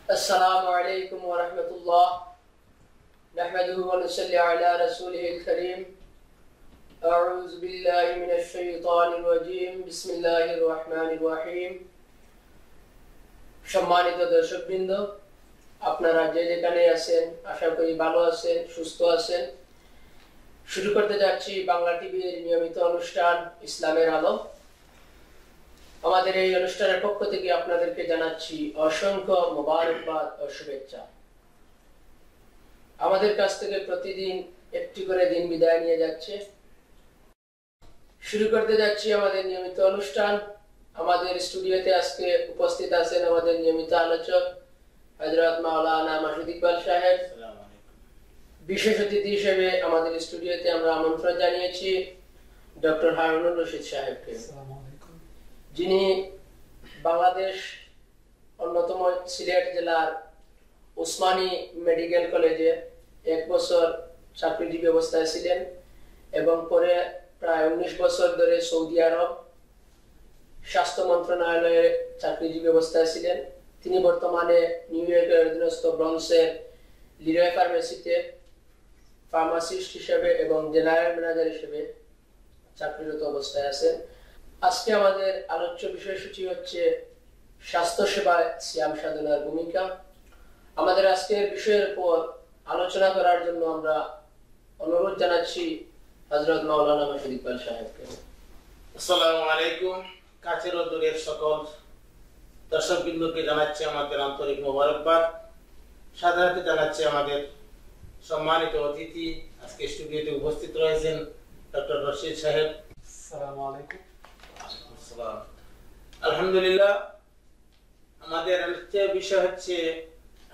السلام عليكم ورحمة الله نحمده ونصلي على رسوله الكريم أعوذ بالله من الشيطان الرجيم بسم الله الرحمن الرحيم সম্মানিত দর্শকবৃন্দ, আপনারা যে যেখানে আছেন আশা করি ভালো আছেন, সুস্থ আছেন। শুরু করতে যাচ্ছি বাংলা টিভির নিয়মিত অনুষ্ঠান ইসলামের আলো। আমাদের এই অনুষ্ঠানের পক্ষ থেকে আপনাদেরকে জানাচ্ছি অসংখ্য মোবারকবাদ ও শুভেচ্ছা। আমাদের কাছ থেকে প্রতিদিন একটি করে দিন বিদায় নিয়ে যাচ্ছে। শুরু করতে যাচ্ছি আমাদের নিয়মিত অনুষ্ঠান। আমাদের স্টুডিওতে আজকে উপস্থিত আছেন আমাদের নিয়মিত আলোচক হযরত মাওলানা মাসুদ ইকবাল সাহেব। বিশেষ অতিথি হিসেবে আমাদের স্টুডিওতে আমরা আমন্ত্রণ জানিয়েছি ডক্টর হারুনুর রশিদ সাহেবকে, যিনি বাংলাদেশ অন্যতম সিলেট জেলার ওসমানী মেডিকেল কলেজে 1 বছর চাকরিজীবী অবস্থায় ছিলেন এবং পরে প্রায় 19 বছর ধরে সৌদি আরব স্বাস্থ্য মন্ত্রণালয়ে চাকরিজীবী অবস্থায় ছিলেন। তিনি বর্তমানে নিউ ইয়র্কের অধীনস্থ ব্রন্সের লিরয় ফার্মেসিতে ফার্মাসিস্ট হিসেবে এবং জেনারেল ম্যানেজার হিসেবে চাকরিরত অবস্থায় আছেন। আজকে আমাদের আলোচ্য বিষয়সূচি হচ্ছে স্বাস্থ্য সেবায় সিয়াম সাধনার ভূমিকা। আমাদের আজকের বিষয়ের উপর আলোচনা করার জন্য আমরা অনুরোধ জানাচ্ছি হযরত মাওলানা মাসুদ ইকবাল সাহেবকে। আসসালামু আলাইকুম। কাছের ও দূরের সকল দর্শকবৃন্দকে জানাচ্ছি আমাদের আন্তরিক মোবারকবাদ। সাধারণত জানাচ্ছি আমাদের সম্মানিত অতিথি আজকে স্টুডিওতে উপস্থিত রয়েছেন ডক্টর রশিদ সাহেব। আসসালামু আলাইকুম। আলহামদুলিল্লাহ, আমাদের আলোচ্য বিষয় হচ্ছে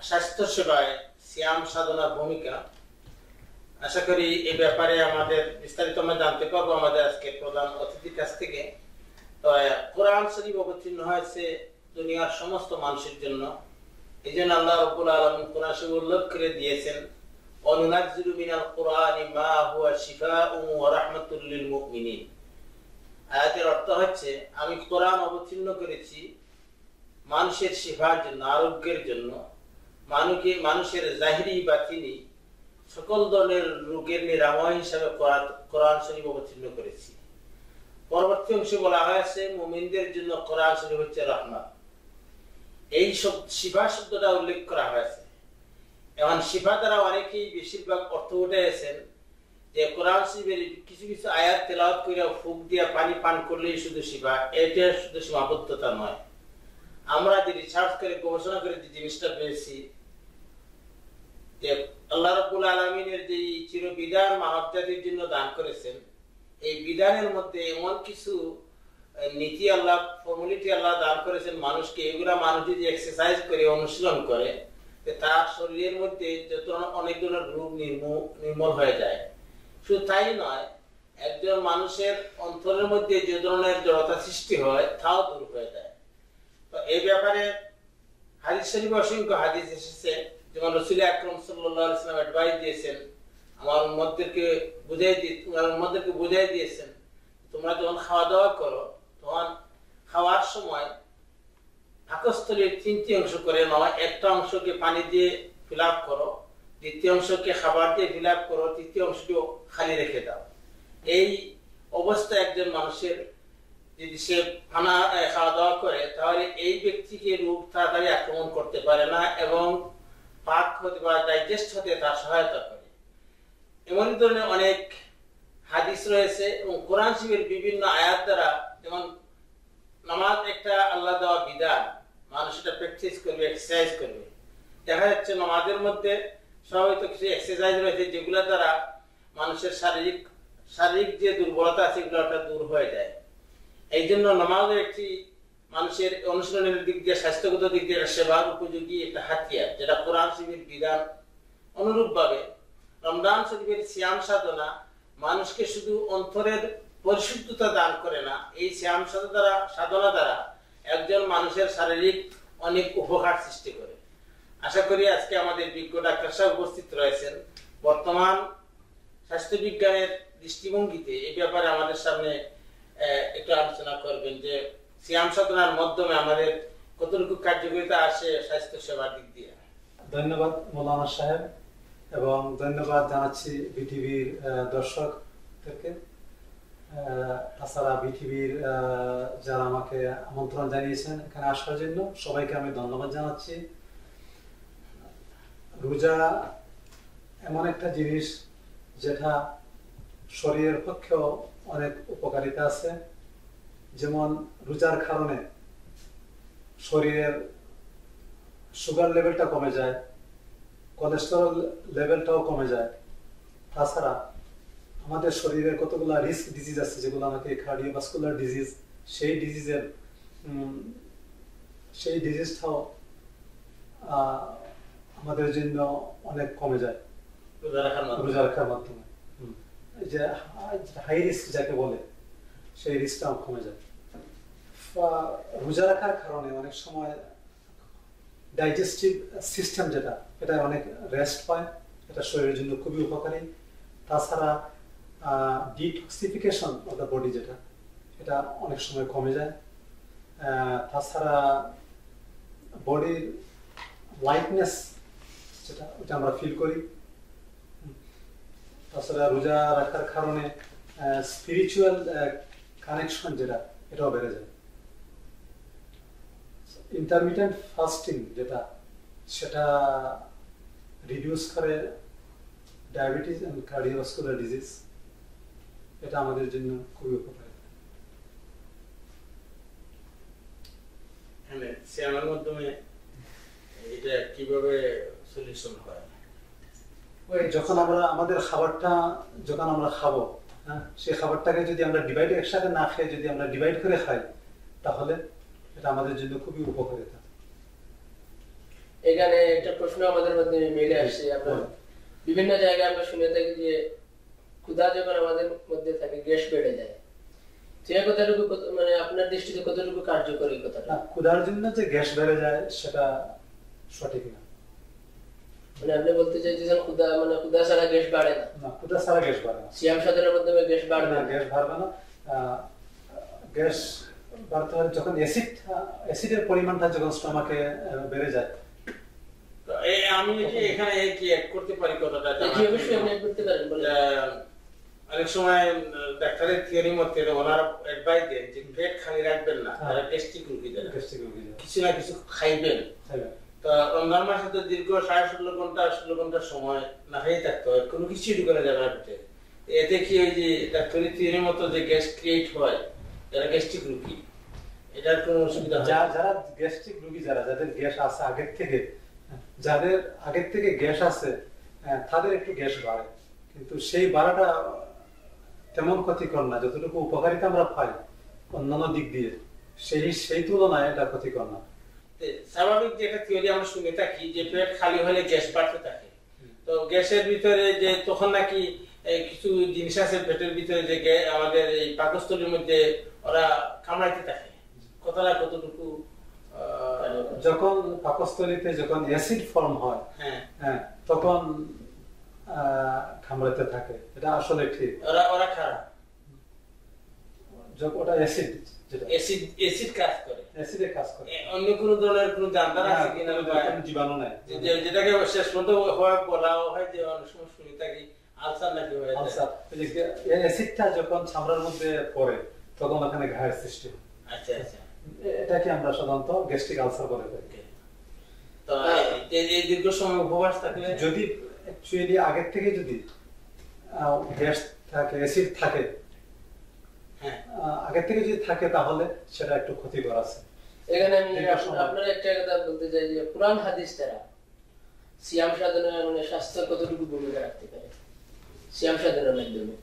স্বাস্থ্য সেবায় সিয়াম সাধনার ভূমিকা। আশা করি এই ব্যাপারে আমাদের বিস্তারিত আমরা জানতে পারবো আমাদের আজকে প্রধান অতিথির কাছ থেকে। কোরআন শরীফ অবতীর্ণ হয়েছে দুনিয়ার সমস্ত মানুষের জন্য। এই জন্য আল্লাহ রাব্বুল আলামিন কোরআন শরীফ উল্লেখ করে দিয়েছেন, অনুনাজ্জিলু মিনাল কুরআনি মা হুয়া শিফাউন ওয়া রাহমাতুল লিল মুমিনিন। আয়াতের অর্থ হচ্ছে, আমি কোরআন অবতীর্ণ করেছি মানুষের শিফার জন্য, আরোগ্যের জন্য, মানুষের জাহিরি বাতিনি সকল ধরনের রোগের নিরাময় হিসাবে কোরআন শরীফ অবতীর্ণ করেছি। পরবর্তী অংশে বলা হয়েছে মুমিনদের জন্য কোরআন শরীফ হচ্ছে রহমত। এই সব শিফা শব্দটা উল্লেখ করা হয়েছে। এখন শিফা দ্বারা অনেকেই বেশিরভাগ অর্থ উঠেছেন যে কোরআন শরীফের কিছু কিছু আয়াত তেলাওয়াত করে ফুক দিয়ে পানি পান করলেই শুধু শিফা, এটা শুধু সীমাবদ্ধতা নয়। আমরা যে রিসার্চ করে গবেষণা করে যে জিনিসটা পেয়েছি যে আল্লাহ রাব্বুল আলামিনের যে চিরবিধান মানব জাতির জন্য দান করেছেন, এই বিধানের মধ্যে এমন কিছু নীতি আল্লাহ, ফর্মুলিটি আল্লাহ দান করেছেন মানুষকে। এগুলা মানুষ যদি এক্সারসাইজ করে অনুশীলন করে তার শরীরের মধ্যে যত অনেক ধরনের রোগ নির্মূল হয়ে যায়। শুধু তাই নয়, একজন মানুষের অন্তরের মধ্যে যে ধরনের জড়তা সৃষ্টি হয় তাও দূর হয়ে যায়। তো এই ব্যাপারে হাদিস শরীফে অসংখ্য হাদিস এসেছে। যেমন রাসূল আকরাম সাল্লাল্লাহু আলাইহি ওয়াসাল্লাম অ্যাডভাইস দিয়েছেন, আমার উম্মতদেরকে বুঝাই দিয়েছেন, তোমরা যখন খাওয়া দাওয়া করো তখন খাওয়ার সময় পাকস্থলীর 3টি অংশ করে নয়, একটা অংশকে পানি দিয়ে ফিল আপ করো, দ্বিতীয় অংশকে খাবার দিয়ে ফিল আপ করো, তৃতীয় অংশকেও খালি রেখে দাও। এই অবস্থায় একজন মানুষের যদি সে খাওয়া দাওয়া করে তাহলে এই ব্যক্তিকে রোগ তাড়াতাড়ি আক্রমণ করতে পারে না এবং পাক হতে বা ডাইজেস্ট হতে তার সহায়তা করে। এমন ধরনের অনেক হাদিস রয়েছে এবং কোরআন শরীফের বিভিন্ন আয়াত দ্বারা, যেমন নামাজ একটা আল্লাহ দেওয়া বিধান, মানুষ এটা প্র্যাকটিস করবে, এক্সারসাইজ করবে। দেখা যাচ্ছে নামাজের মধ্যে স্বাভাবিক কিছু এক্সারসাইজ রয়েছে যেগুলোর দ্বারা মানুষের শারীরিক যে দুর্বলতা আছে সেগুলোটা দূর হয়ে যায়। এই জন্য নামাজের একটি মানুষের অনুশীলনের দিক দিয়ে, স্বাস্থ্যগত দিক দিয়ে সেবার উপযোগী একটা হাতিয়ার, যেটা কোরআন শরীফের বিধান। অনুরূপ ভাবে রমজান শরীফের সিয়াম সাধনা মানুষকে শুধু অন্তরের পরিশুদ্ধতা দান করে না, এই সিয়াম সাধনা দ্বারা একজন মানুষের শারীরিক অনেক উপকার সৃষ্টি করে। আশা করি আজকে আমাদের বিজ্ঞ ডাক্তার সাহেব উপস্থিত রয়েছেন, বর্তমান স্বাস্থ্য বিজ্ঞানের দৃষ্টিভঙ্গিতে এই ব্যাপারে আমাদের সামনে একটু আলোচনা করবেন যে সিয়াম সাধনার মাধ্যমে আমাদের কতটুকু কার্যকারিতা আসে স্বাস্থ্য সেবার দিক দিয়ে? ধন্যবাদ মৌলানা সাহেব, এবং ধন্যবাদ জানাচ্ছি বিটিভির দর্শকদেরকে। তাছাড়া বিটিভির যারা আমাকে আমন্ত্রণ জানিয়েছেন এখানে আসার জন্য, সবাইকে আমি ধন্যবাদ জানাচ্ছি। রোজা এমন একটা জিনিস যেটা শরীরের পক্ষেও অনেক উপকারিতা আছে। যেমন রোজার কারণে শরীরের সুগার লেভেলটা কমে যায়, কোলেস্টেরল লেভেলটাও কমে যায়। তাছাড়া আমাদের শরীরের কতগুলো রিস্ক ডিজিজ আছে যেগুলো আমাকে কার্ডিওভাস্কুলার ডিজিজ, সেই ডিজিজটাও আমাদের জন্য অনেক কমে যায় রোজা রাখার মাধ্যমে। যে হাই রিস্ক যাকে বলে, সেই রিস্কটাও কমে যায়। রোজা রাখার কারণে অনেক সময় ডাইজেস্টিভ সিস্টেম যেটা, এটা অনেক রেস্ট পায়, এটা শরীরের জন্য খুবই উপকারী। তাছাড়া ডিটক্সিফিকেশন অফ দ্য বডি যেটা, এটা অনেক সময় কমে যায়। তাছাড়া বডির লাইটনেস যেটা, ওটা আমরা ফিল করি। তাছাড়া রোজা রাখার কারণে স্পিরিচুয়াল কানেকশন যেটা, এটাও বেড়ে যায়। ইন্টারমিটেন্ট ফাস্টিং যেটা, সেটা রিডিউস করে ডায়াবেটিস এন্ড কার্ডিওভাস্কুলার ডিজিজ, এটা আমাদের জন্য খুবই উপকারী। সিয়ামের মাধ্যমে এটা কিভাবে সলিউশন হয়? যখন আমরা আমাদের খাবারটা যখন আমরা খাবো, সেই খাবারটাকে যদি আমরা একসাথে না খেয়ে যদি আমরা ডিভাইড করে খাই, তাহলে এটা আমাদের জন্য খুবই উপকারিতা। এখানে একটা প্রশ্ন আমাদের মধ্যে মেলে আসছে। আমরা বিভিন্ন জায়গায় আমরা শুনে থাকি যে ক্ষুধা যখন আমাদের মধ্যে থাকে গ্যাস বেড়ে যায়। সেই কথাটুকু মানে আপনার দৃষ্টিতে কতটুকু কার্যকরী কথাটা? ক্ষুধার জন্য যে গ্যাস বেড়ে যায় সেটা সঠিক না। মানে আপনি বলতে চাইছেন ক্ষুধা মানে ক্ষুধা ছাড়া গ্যাস বাড়ে না? না, ক্ষুধা ছাড়া গ্যাস বাড়ে না। সিয়াম সাধনার মাধ্যমে গ্যাস বাড়বে না? গ্যাস বাড়বে না। গ্যাস বাড়তে হয় যখন অ্যাসিডের পরিমাণটা যখন স্টমাকে বেড়ে যায়। আমি এখানে কি অ্যাড করতে পারি কথাটা? জি, অবশ্যই আপনি অ্যাড করতে পারেন। বলেন। অনেক সময় ডাক্তারের থিওরি মতে ওনারা অ্যাডভাইস দেন যে পেট খালি রাখবেন না, তারা গ্যাস্ট্রিক রোগী যারা কিছু না কিছু খাইবেন। তো রমজান মাসে তো দীর্ঘ 16.5 ঘন্টা 16 ঘন্টা সময় না খেয়ে থাকতে হয়, কোনো কিছুই ঢুকানো যাবে না পেটে। এতে কি ওই যে ডাক্তারি থিওরি মতো যে গ্যাস ক্রিয়েট হয়, যারা গ্যাস্ট্রিক রোগী, এটার কোনো অসুবিধা? যারা গ্যাস্ট্রিক রোগী, যাদের গ্যাস আছে আগের থেকে, যাদের আগের থেকে গ্যাস আছে তাদের একটু গ্যাস বাড়ে, কিন্তু সেই বাড়াটা তেমন ক্ষতিকর না। যতটুকু উপকারিতা আমরা পাই অন্যান্য দিক দিয়ে, সেই তুলনায় এটা ক্ষতিকর না। স্বাভাবিক যেটা থিওরি আমরা শুনে থাকি যে পেট খালি হলে গ্যাস বাড়তে থাকে, তো গ্যাসের ভিতরে যে তখন নাকি কিছু জিনিস আছে পেটের ভিতরে যে আমাদের এই পাকস্থলীর মধ্যে ওরা কামড়াইতে থাকে, কথাটা কতটুকু? যখন পাকস্থলীতে যখন অ্যাসিড ফর্ম হয়, তখন কামড়াতে থাকে, এটা আসলে ঠিক। ওরা খারাপ, ওটা অ্যাসিড কাজ করে, অ্যাসিডের কাজ করে। অন্য কোনো ধরনের কোনো জানতার আছে কিনা? জীবাণু নাই, যেটাকে শেষ পর্যন্ত বলা হয় যে অনেক সময় শুনে থাকি আলসার নাকি হয়। আলসার, অ্যাসিডটা যখন চামড়ার মধ্যে পড়ে তখন ওখানে ঘায়ের সৃষ্টি হয়। আচ্ছা আচ্ছা, এটাকে আমরা সাধারণত গ্যাস্ট্রিক আলসার বলে থাকি। তো এই দীর্ঘ সময় উপবাস থাকলে, যদি অ্যাকচুয়ালি আগের থেকে যদি গ্যাস থাকে, অ্যাসিড থাকে, আগের থেকে যদি থাকে, তাহলে সেটা একটু ক্ষতিকর আছে। এখানে আমি আপনার একটা কথা বলতে চাই যে কুরআন হাদিস দ্বারা সিয়াম সাধনায় মানে স্বাস্থ্যের কতটুকু ভূমিকা রাখতে পারে সিয়াম সাধনার মাধ্যমে?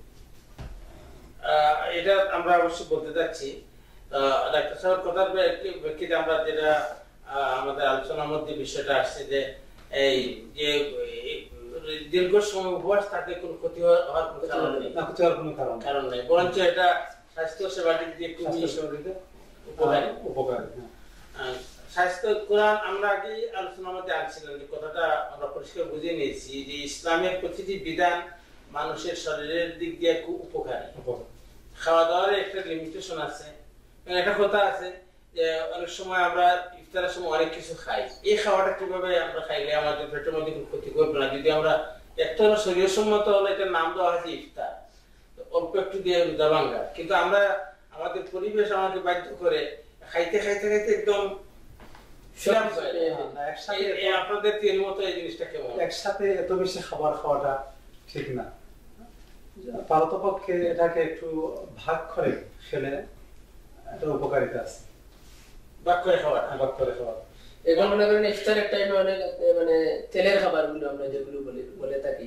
এটা আমরা অবশ্যই বলতে যাচ্ছি। ডাক্তার সাহেব কথার প্রেক্ষিতে আমরা যেটা আমাদের আলোচনার মধ্যে বিষয়টা আসছে যে এই যে দীর্ঘ সময় উপবাস থাকলে কোনো ক্ষতি হওয়ার কোনো কারণ নেই, বরঞ্চ এটা স্বাস্থ্য সেবা দিক দিয়ে খুবই উপকারী। স্বাস্থ্য কোরআন আমরা আগে আলোচনার মধ্যে আনছিলাম যে কথাটা আমরা পরিষ্কার বুঝে নিয়েছি যে ইসলামের প্রতিটি বিধান মানুষের শরীরের দিক দিয়ে খুব উপকারী। খাওয়া দাওয়ার একটা লিমিটেশন আছে, একটা কথা আছে যে অনেক সময় আমরা ইফতারের সময় অনেক কিছু খাই, এই খাওয়াটা কিভাবে আমরা খাইলে আমাদের পেটের মধ্যে কোনো ক্ষতি করবে না? যদি আমরা একটা হলো শরীর সম্মত হলো এটার নাম দেওয়া হয়েছে ইফতার, অল্প একটু দিয়ে রোজা ভাঙ্গা, কিন্তু আমরা আমাদের পরিবেশ আমাকে বাধ্য করে খাইতে খাইতে খাইতে একদম আপনাদের তেল মতো এই জিনিসটা কেমন? একসাথে এত বেশি খাবার খাওয়াটা ঠিক না, পারতপক্ষে এটাকে একটু ভাগ করে খেলে একটা উপকারিতা আছে। ভাগ করে খাওয়া, ভাগ করে খাওয়া। এখন মনে করেন ইফতারের টাইমে অনেক মানে তেলের খাবারগুলো আমরা যেগুলো বলে থাকি,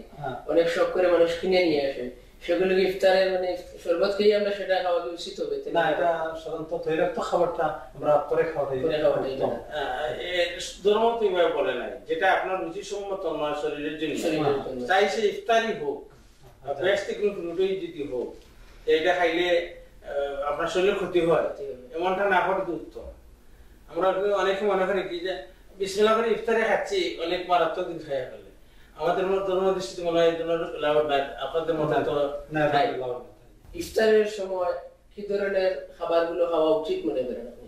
অনেক শখ করে মানুষ কিনে নিয়ে আসে, সেগুলো ইফতারের মানে শরবত খেয়ে আমরা সেটা খাওয়া উচিত হবে না? এটা সাধারণত তৈলাক্ত খাবারটা আমরা পরে খাওয়াটাই ধর্ম তো এইভাবে বলে নাই, যেটা আপনার রুচি সম্মত নয় শরীরের জন্য, চাই সে ইফতারই হোক রুটি যদি হোক, এইটা খাইলে আপনার শরীরের ক্ষতি হয় এমনটা না হওয়ার উত্তম। আমরা অনেকে মনে করি কি যে বিসমিল্লাহ করে ইফতারে খাচ্ছি, অনেক মারাত্মক দিন খাইয়া ফেলে, আমাদের ধর্ম দৃষ্টিতে মনে হয় লাভ নাই, আপনাদের মতো তো নাই। ইফতারের সময় কি ধরনের খাবারগুলো খাওয়া উচিত মনে করেন আপনি?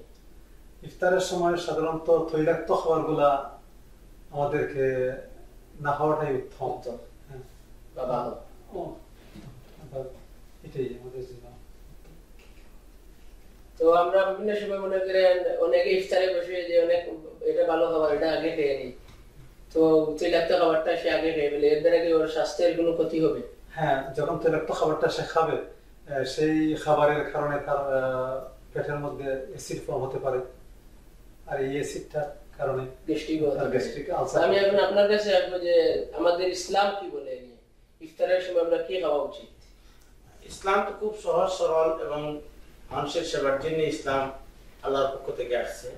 ইফতারের সময় সাধারণত তৈলাক্ত খাবারগুলা আমাদেরকে না খাওয়াটাই উত্তম। এটাই আমাদের জন্য। তো আমরা বিভিন্ন সময় মনে করেন অনেকে ইফতারে বসে যে অনেক এটা ভালো খাবার, এটা আগে খেয়ে নিই, তো তৈলাক্ত খাবারটা সে আগে খেয়ে ফেলে, এর দ্বারা কি ওর স্বাস্থ্যের কোনো ক্ষতি হবে? হ্যাঁ, যখন তৈলাক্ত খাবারটা সে খাবে, সেই খাবারের কারণে তার পেটের মধ্যে অ্যাসিড ফর্ম হতে পারে, আর এই অ্যাসিডটার কারণে গ্যাস্ট্রিক আলসার। আমি এখন আপনার কাছে আসবো যে আমাদের ইসলাম কি বলে ইফতারের সময় আমরা কি খাওয়া উচিত? ইসলাম তো খুব সহজ সরল এবং মানুষের সেবার জন্য ইসলাম আল্লাহর পক্ষ থেকে আসছে।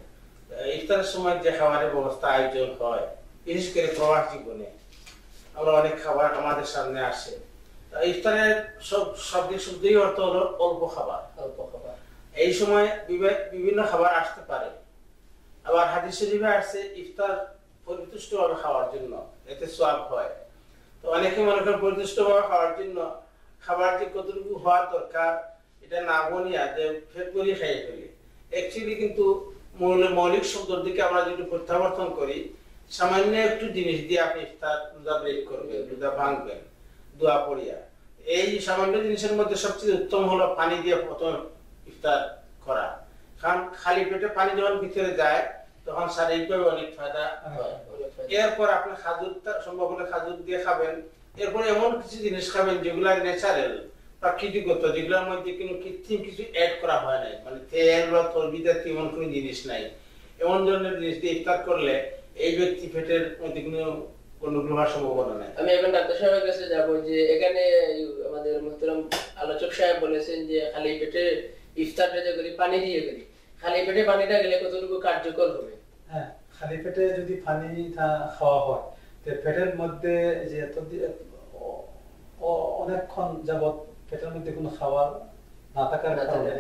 ইফতারের সময় যে খাবারের ব্যবস্থা আয়োজন হয়, বিশেষ করে প্রবাস জীবনে আমরা অনেক খাবার আমাদের সামনে আসে, ইফতারের শব্দের শুদ্ধই অর্থ হলো অল্প খাবার। এই সময় বিভিন্ন খাবার আসতে পারে, আবার হাদিস শরীফে আসছে ইফতার পরিতুষ্ট ভাবে খাওয়ার জন্য, এতে সওয়াব হয়। তো অনেকে মনে করেন পরিতুষ্ট ভাবে খাওয়ার জন্য খাবার যে কতটুকু হওয়ার দরকার এটা না বলিয়া যে ফেট করে খাইয়ে ফেলি। অ্যাকচুয়ালি কিন্তু মৌলিক শব্দের দিকে আমরা যদি প্রত্যাবর্তন করি, সামান্য একটু জিনিস দিয়ে আপনি ইফতার রোজা ব্রেক করবেন, রোজা ভাঙবেন দোয়া পড়িয়া। এই সামান্য জিনিসের মধ্যে সবচেয়ে উত্তম হলো পানি দিয়ে প্রথম ইফতার করা, কারণ খালি পেটে পানি যখন ভিতরে যায় তখন শারীরিকভাবে অনেক ফায়দা হয়। এরপর আপনি খাজুরটা সম্ভব হলে খাজুর দিয়ে খাবেন, এরপর এমন কিছু জিনিস খাবেন যেগুলা ন্যাচারাল প্রাকৃতিকত, যেগুলোর মধ্যে কোনো কৃত্রিম কিছু অ্যাড করা হয় নাই, মানে তেল বা চর্বি জাতীয় এমন কোনো জিনিস নাই। এমন ধরনের জিনিস দিয়ে ইফতার করলে এই ব্যক্তি পেটের মধ্যে কোনো গন্ডগোল হওয়ার সম্ভাবনা নাই। আমি এখন ডাক্তার সাহেবের কাছে যাবো যে এখানে আমাদের মুহতারাম আলোচক সাহেব বলেছেন যে খালি পেটে ইফতারটা যে করি পানি দিয়ে করি, খালি পেটে পানিটা গেলে কতটুকু কার্যকর হবে? হ্যাঁ, খালি পেটে যদি পানিটা খাওয়া হয় তো পেটের মধ্যে যে অনেকক্ষণ যাবত পেটের মধ্যে কোনো খাবার না থাকার কারণে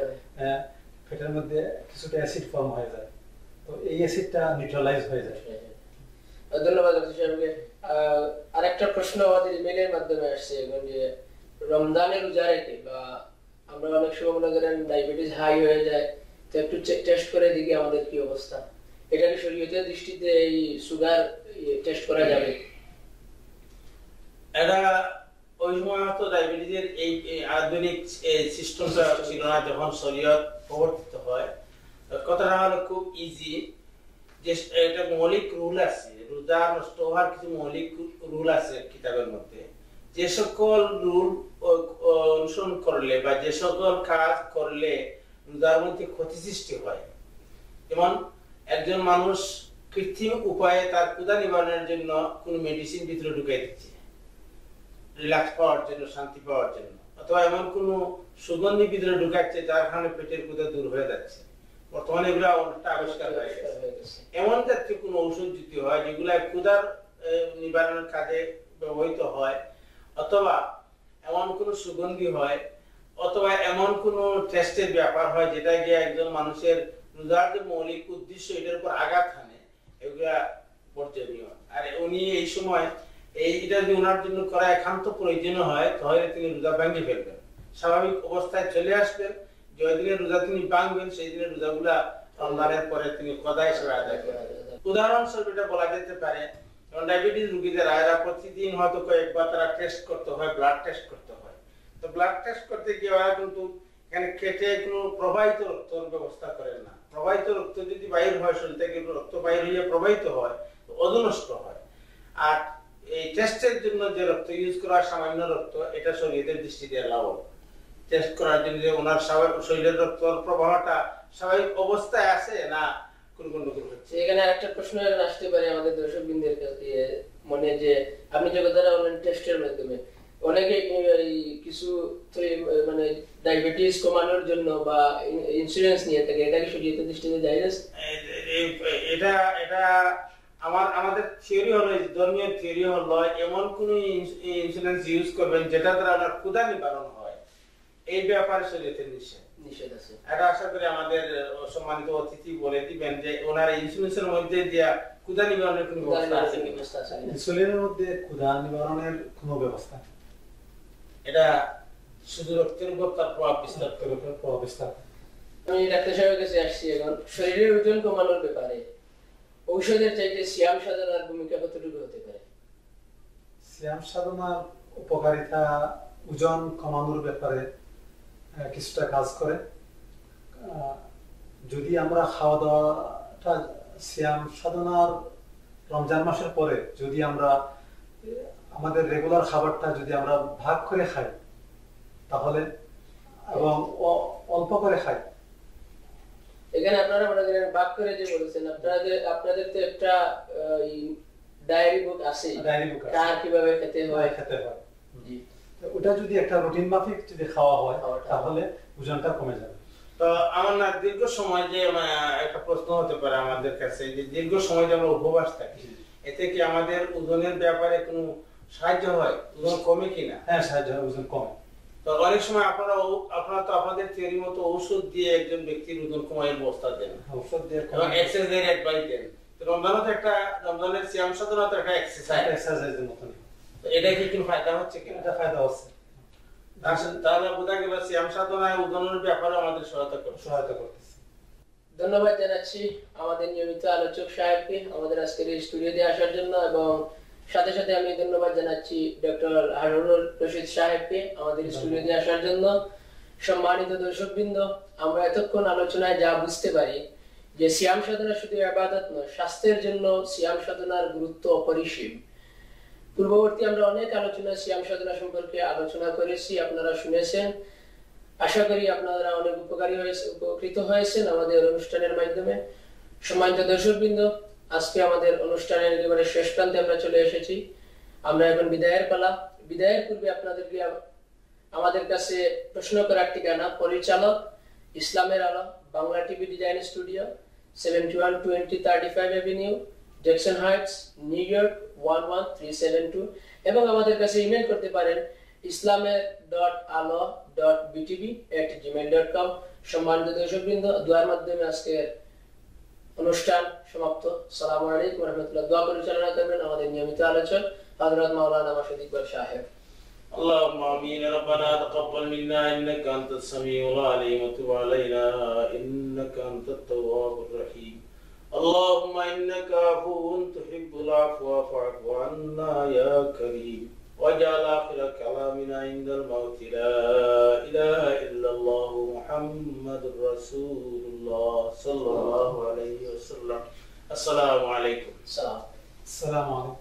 পেটের মধ্যে কিছুটা অ্যাসিড ফর্ম হয়ে যায়, তো এই অ্যাসিডটা নিউট্রালাইজ হয়ে যায়। ধন্যবাদ ডক্টর সাহেবকে। আরেকটা প্রশ্ন আমাদের ইমেইলের মাধ্যমে আসছে এখন যে রমজানের রোজা রেখে বা আমরা অনেক সময় মনে করেন ডায়াবেটিস হাই হয়ে যায়, তো একটু টেস্ট করে দেখি আমাদের কি অবস্থা, এটা কি শরীয়তের দৃষ্টিতে এই সুগার টেস্ট করা যাবে? এটা ওই সময় তো ডায়াবেটিসের এই আধুনিক সিস্টেমটা ছিল না, যখন শরীয়ত প্রবর্তিত হয় কথাটা হলো খুব ইজি, যে এটা মৌলিক রুল আছে, রোজা নষ্ট হওয়ার কিছু মৌলিক রুল আছে কিতাবের মধ্যে, যে সকল রুল অনুসরণ করলে বা যে সকল কাজ করলে রোজার মধ্যে ক্ষতি সৃষ্টি হয়, যেমন একজন মানুষ কৃত্রিম উপায়ে তার ক্ষুধা নিবারণের জন্য কোন মেডিসিন ভিতরে ঢুকাই দিচ্ছে রিল্যাক্স পাওয়ার জন্য, শান্তি পাওয়ার জন্য, অথবা এমন কোন সুগন্ধি ভিতরে ঢুকাচ্ছে যার কারণে পেটের ক্ষুধা দূর হয়ে যাচ্ছে, বর্তমানে এগুলা অনেকটা আবিষ্কার হয়ে গেছে। এমন জাতীয় কোন ঔষধ যদি হয় যেগুলা ক্ষুধার নিবারণের কাজে ব্যবহৃত হয়, অথবা এমন কোন সুগন্ধি হয়, অথবা এমন কোন টেস্টের ব্যাপার হয় যেটা গিয়ে একজন মানুষের রোজার যে মৌলিক উদ্দেশ্য এটার উপর আঘাত হানে, এগুলা বর্জনীয়। আর উনি এই সময় এইটা যদি ওনার জন্য করা একান্ত প্রয়োজন হয় তাহলে তিনি রোজা ভেঙে ফেলবেন, স্বাভাবিক অবস্থায় চলে আসবেন, যে দিনে রোজা তিনি ভাঙবেন সেই দিনে রোজাগুলা রমজানের পরে তিনি কদা হিসেবে আদায় করেন। উদাহরণস্বরূপ এটা বলা যেতে পারে ডায়াবেটিস রোগীদের এরা প্রতিদিন হয়তো কয়েকবার তারা টেস্ট করতে হয়, ব্লাড টেস্ট করতে হয়। তো ব্লাড টেস্ট করতে গিয়ে ওরা কিন্তু এখানে কেটে কোনো প্রবাহিত রক্তের ব্যবস্থা করেন না। প্রবাহিত রক্ত যদি বাইর হয়, শরীর থেকে রক্ত বাইর হয়ে প্রবাহিত হয়, ওজন নষ্ট হয়। আর এই টেস্টের জন্য যে রক্ত ইউজ করা সামান্য রক্ত, এটা শরীরের দৃষ্টিতে এলাও টেস্ট করার জন্য যে ওনার শরীরের রক্তর প্রবাহটা স্বাভাবিক অবস্থায় আছে না কোন গন্ডগোল হচ্ছে। এখানে একটা প্রশ্ন আসতে পারে আমাদের দর্শকবৃন্দের কাছে মনে, যে আপনি যে কথাটা বললেন টেস্টের মাধ্যমে অনেকে কিছু মানে ডায়াবেটিস কমানোর জন্য বা ইন্স্যুরেন্স নিয়ে থাকে, এটা কি শরীয়তের দৃষ্টিতে জায়েজ? এটা আমাদের থিওরি হলো, ধর্মীয় থিওরি হলো এমন কোন ইন্স্যুরেন্স ইউজ করবেন যেটা দ্বারা আপনার ক্ষুধা নিবারণ হয়, এই ব্যাপারে শরীয়তের নিষেধ আছে। এটা আশা করি আমাদের সম্মানিত অতিথি বলে দিবেন যে ওনার ইন্স্যুরেন্সের মধ্যে যে ক্ষুধা নিবারণের কোনো ব্যবস্থা আছে কিনা। ইনসুলিনের মধ্যে ক্ষুধা নিবারণের কোনো ব্যবস্থা, এটা শুধু রক্তের উপর তার প্রভাব বিস্তার। আমি ডাক্তার সাহেবের কাছে আসছি এখন শরীরের ওজন কমানোর ব্যাপারে ঔষধের চাইতে সিয়াম সাধনার ভূমিকা কতটুকু হতে পারে? সিয়াম সাধনার উপকারিতা ওজন কমানোর ব্যাপারে কিছুটা কাজ করে। যদি আমরা খাওয়া দাওয়াটা সিয়াম সাধনার রমজান মাসের পরে যদি আমরা আমাদের রেগুলার খাবারটা যদি আমরা ভাগ করে খাই তাহলে, এবং অল্প করে খাই। এখানে আপনারা মনে করেন ভাগ করে যে বলেছেন, আপনাদের তো একটা ডায়েরি বুক আছে, কার কিভাবে খেতে হয়। জি, ওটা যদি একটা রুটিন মাফিক যদি খাওয়া হয় তাহলে ওজনটা কমে যাবে। তো আমার না দীর্ঘ সময় যে একটা প্রশ্ন হতে পারে আমাদের কাছে, যে দীর্ঘ সময় যে আমরা উপবাস থাকি, এতে কি আমাদের ওজনের ব্যাপারে কোনো সাহায্য হয়? ওজন কমে কিনা? হ্যাঁ, সাহায্য হয়, ওজন কমে। তো অনেক সময় আপনারা তো আপনাদের থিওরি মতো ঔষধ দিয়ে একজন ব্যক্তির ওজন কমানোর ব্যবস্থা দেন, ঔষধ দিয়ে এবং এক্সারসাইজের অ্যাডভাইস দেন। তো রমজানের সিয়াম সাধনা তো একটা এক্সারসাইজের মতন। তো এটা কি কোনো ফায়দা হচ্ছে কিনা? এটা ফায়দা হচ্ছে। তাহলে বোঝা গেল সিয়াম সাধনায় ওজনের ব্যাপারে আমাদের সহায়তা করতেছে। ধন্যবাদ জানাচ্ছি আমাদের নিয়মিত আলোচক সাহেবকে আমাদের আজকের এই স্টুডিওতে আসার জন্য, এবং সাথে সাথে আমি ধন্যবাদ জানাচ্ছি ডক্টর হারুনুর রশিদ সাহেবকে আমাদের স্টুডিওতে আসার জন্য। সম্মানিত দর্শকবৃন্দ, আমরা এতক্ষণ আলোচনায় যা বুঝতে পারি যে সিয়াম সাধনা শুধু ইবাদত নয়, স্বাস্থ্যের জন্য সিয়াম সাধনার গুরুত্ব অপরিসীম। পূর্ববর্তী আমরা অনেক আলোচনা সিয়াম সাধনা সম্পর্কে আলোচনা করেছি, আপনারা শুনেছেন। আশা করি আপনারা অনেক উপকৃত হয়েছেন আমাদের অনুষ্ঠানের মাধ্যমে। সম্মানিত দর্শকবৃন্দ, আজকে আমাদের অনুষ্ঠানের একেবারে শেষ প্রান্তে আমরা চলে এসেছি। আমরা এখন বিদায়ের পালা। বিদায়ের পূর্বে আপনাদেরকে আমাদের কাছে প্রশ্ন করার ঠিকানা পরিচালক ইসলামের আলো, Bangla TV design studio, 7120 Avenue, Jackson Heights, new York 11372, এবং আমাদের কাছে ইমেল করতে পারেন islamo.alo.btv@gmail.com। সম্মানিত দর্শকবৃন্দ, দোয়ার মাধ্যমে আজকের অনুষ্ঠান সমাপ্ত। আসসালামু আলাইকুম ওয়া রাহমাতুল্লাহ। দোয়া পরিচালনা করবেন আমাদের নিয়মিত আলোচক হযরত মাওলানা মাসুদ ইকবাল সাহেব। اللهم آمين. ربنا تقبل منا إنك أنت السميع العليم وتب علينا إنك أنت التواب الرحيم. اللهم إنك عفو تحب العفو فاعف عنا يا كريم. واجعل آخر كلامنا عند الموت لا إله إلا الله محمد رسول الله صلى الله عليه وسلم. السلام عليكم. السلام عليكم.